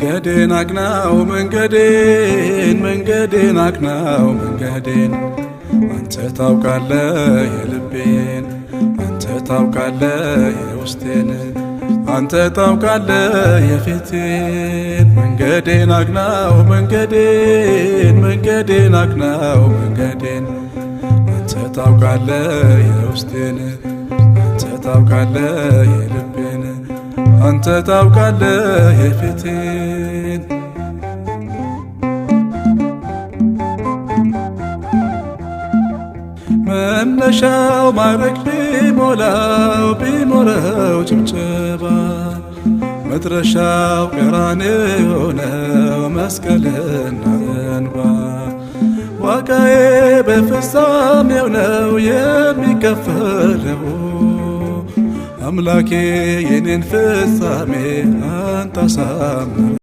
መንገዴን አቅናው መንገዴን አቅናው መንገዴን አንተ ታውቃለህ የልቤን አንተ ታውቃለህ የውስጤን አንተ ታውቃለህ የፊቴን መንገዴን አቅናው መንገዴን አቅናው መንገዴን አንተ ታውቃለህ የውስጤን አንተ ታውቃለህ የልቤን አንተ ታውቃለህ የፊቴን መነሻው ማረግ ቢሞላው ጭብጨባ መድረሻው ቀራንዮ ነው መስቀልና እንባ ዋጋዬ በፍጻሜው ነው የሚከፈለው አምላኬ የኔን ፍጻሜ አንተ አሳምር